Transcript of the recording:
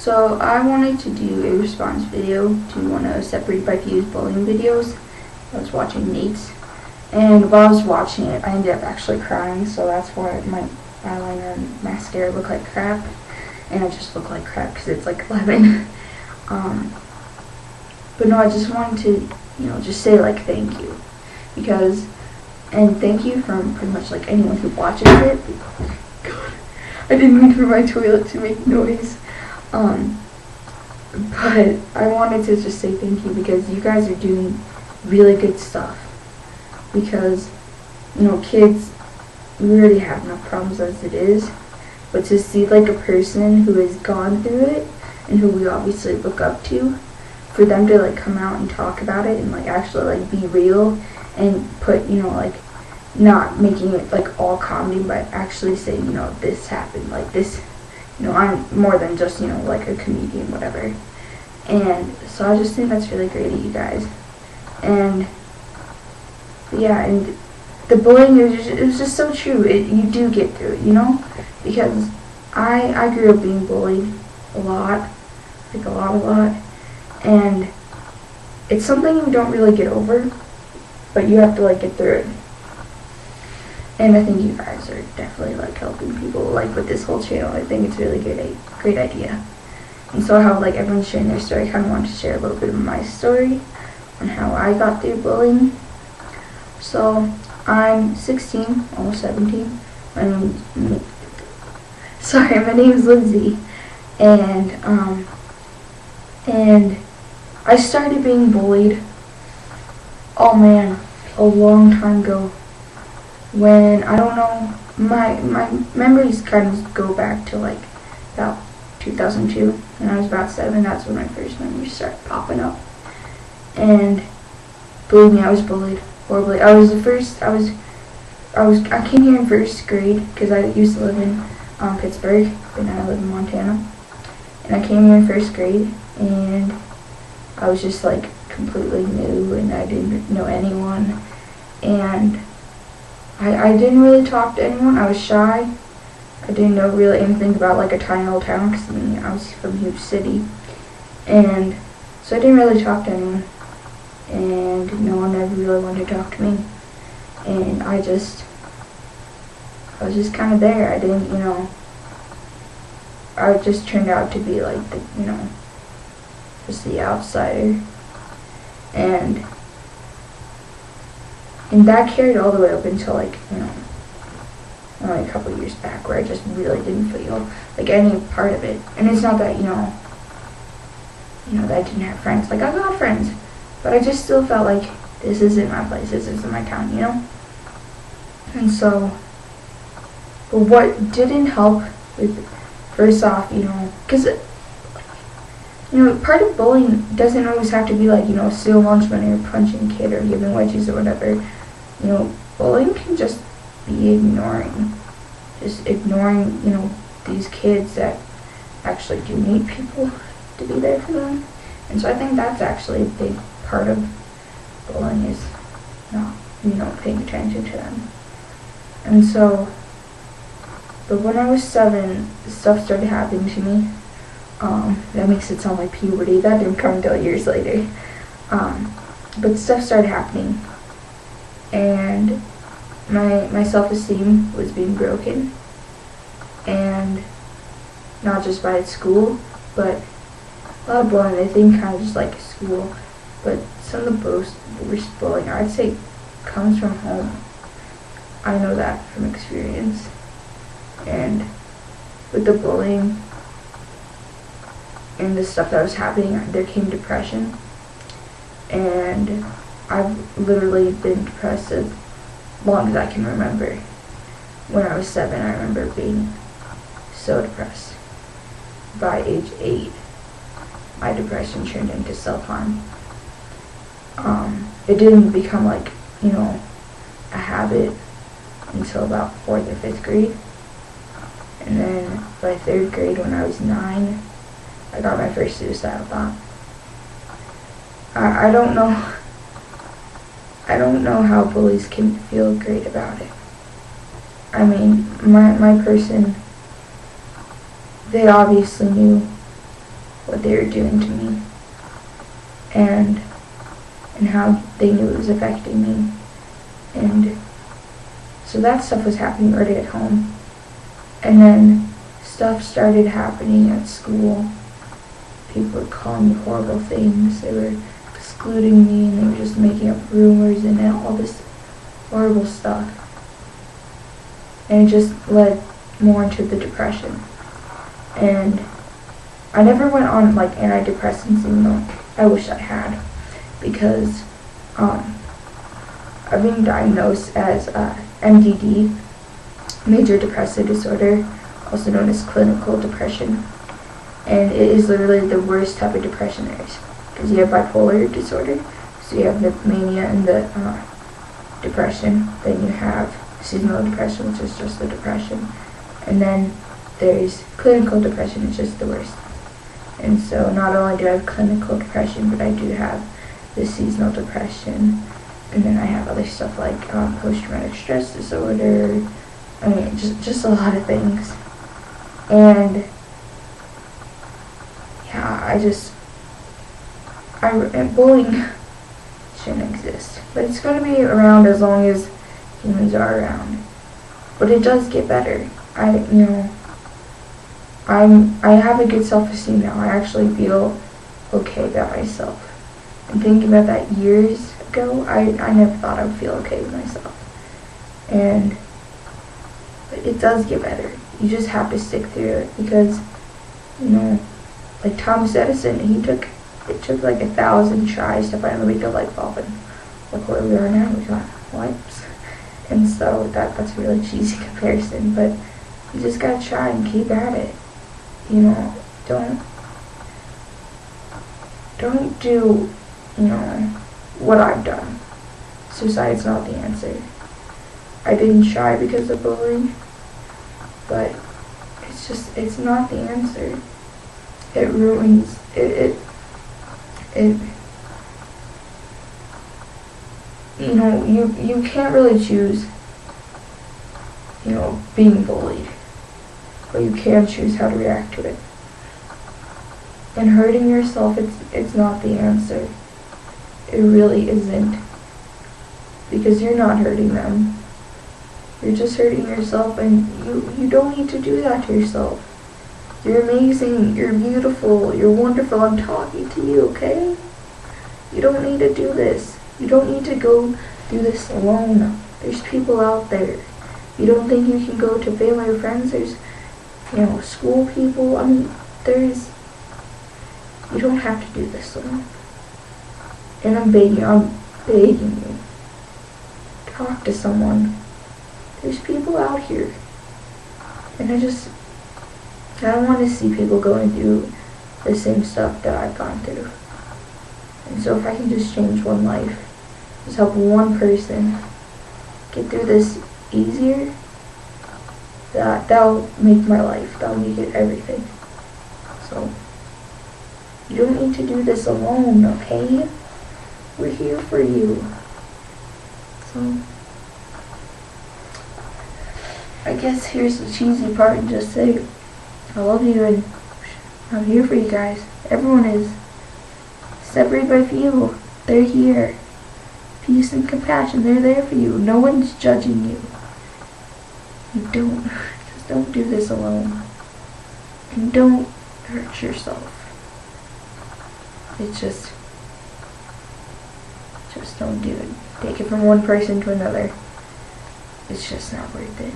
So I wanted to do a response video to one of Separate by Views bullying videos. I was watching Nate's, and while I was watching it, I ended up actually crying, so that's why my eyeliner and mascara look like crap, and I just look like crap because it's like 11. But no, I just wanted to, just say like thank you, and thank you from pretty much like anyone who watches it. God, I didn't mean for my toilet to make noise. But I wanted to just say thank you because you guys are doing really good stuff. Because, kids, we already have enough problems as it is. But to see like a person who has gone through it and who we obviously look up to, for them to like come out and talk about it and like actually like be real and put, like not making it like all comedy, but actually saying, this happened, like this. I'm more than just, like a comedian, whatever. And so I just think that's really great of you guys. And yeah, and the bullying, it was just so true. You do get through it, because I grew up being bullied a lot, like a lot. And it's something you don't really get over, but you have to like get through it. And I think you guys are definitely like helping people like with this whole channel. I think it's really great idea. And so how like everyone's sharing their story, I kind of wanted to share a little bit of my story on how I got through bullying. So I'm 16, almost 17. My name is Lindsay, and I started being bullied. Oh man, a long time ago. When, I don't know, my memories kind of go back to like about 2002, when I was about 7. That's when my first memories started popping up. And believe me, I was bullied horribly. I came here in first grade because I used to live in Pittsburgh, but now I live in Montana. And I came here in first grade, and I was just like completely new, and I didn't know anyone, and I didn't really talk to anyone. I was shy. I didn't know really anything about like a tiny old town because I was from a huge city. And so I didn't really talk to anyone. And no one ever really wanted to talk to me. And I was just kind of there. I didn't, I just turned out to be like the, just the outsider. And that carried all the way up until like, only a couple years back, where I just really didn't feel like any part of it. And it's not that, that I didn't have friends. Like, I got friends, but I just still felt like this isn't my place, this isn't my town, And so, but what didn't help with, first off, because, part of bullying doesn't always have to be like, steal lunch money or punching a kid or giving wedgies or whatever. Bullying can just be ignoring. Just ignoring, these kids that actually do need people to be there for them. And so I think that's actually a big part of bullying, is not, paying attention to them. And so, but when I was 7, stuff started happening to me. That makes it sound like puberty. That didn't come until years later. But stuff started happening. And my self-esteem was being broken. And not just by school, but a lot of bullying, I think, kind of just like school. But some of the worst bullying, I'd say, comes from home. I know that from experience. And with the bullying and the stuff that was happening, there came depression. And I've literally been depressed as long as I can remember. When I was 7, I remember being so depressed. By age 8, my depression turned into self-harm. It didn't become like, a habit until about 4th or 5th grade. And then by 3rd grade, when I was 9, I got my first suicidal thought. I don't know how bullies can feel great about it. I mean, my person, they obviously knew what they were doing to me, and how they knew it was affecting me. And so that stuff was happening already at home. And then stuff started happening at school. People were calling me horrible things. They were excluding me, and they were just making up rumors and all this horrible stuff. And it just led more into the depression. And I never went on like antidepressants, even though I wish I had, because I've been diagnosed as MDD, major depressive disorder, also known as clinical depression. And it is literally the worst type of depression there is, because you have bipolar disorder, so you have the mania and the depression, then you have seasonal depression, which is just the depression, and then there's clinical depression, it's just the worst. And so not only do I have clinical depression, but I do have the seasonal depression, and then I have other stuff like post-traumatic stress disorder. I mean, just a lot of things. And yeah, bullying shouldn't exist, but it's going to be around as long as humans are around. But it does get better. I have a good self-esteem now. I actually feel okay about myself. And thinking about that years ago, I never thought I would feel okay with myself. But it does get better. You just have to stick through it, because, like Thomas Edison, it took like 1,000 tries to finally make a light bulb, and look where we are now. We got lights. And so that's a really cheesy comparison, but you just gotta try and keep at it. Don't do, what I've done. Suicide's not the answer. I didn't try because of bullying, but it's not the answer. It ruins, you can't really choose, being bullied, but you can choose how to react to it. And hurting yourself, it's not the answer. It really isn't, because you're not hurting them. You're just hurting yourself, and you don't need to do that to yourself. You're amazing, you're beautiful, you're wonderful. I'm talking to you, okay? You don't need to do this. You don't need to go do this alone. There's people out there. You don't think you can go to family or friends? There's, school people. I mean, you don't have to do this alone. And I'm begging you. Talk to someone. There's people out here. And I don't want to see people going through the same stuff that I've gone through. And so if I can just change one life, just help one person get through this easier, that'll make my life. That'll make it everything. So, you don't need to do this alone, okay? We're here for you. So, I guess here's the cheesy part, and just say, I love you, and I'm here for you guys. Everyone is. Separated by few, they're here. Peace and compassion, they're there for you. No one's judging you. Just don't do this alone. And don't hurt yourself. It's just don't do it. Take it from one person to another. It's just not worth it.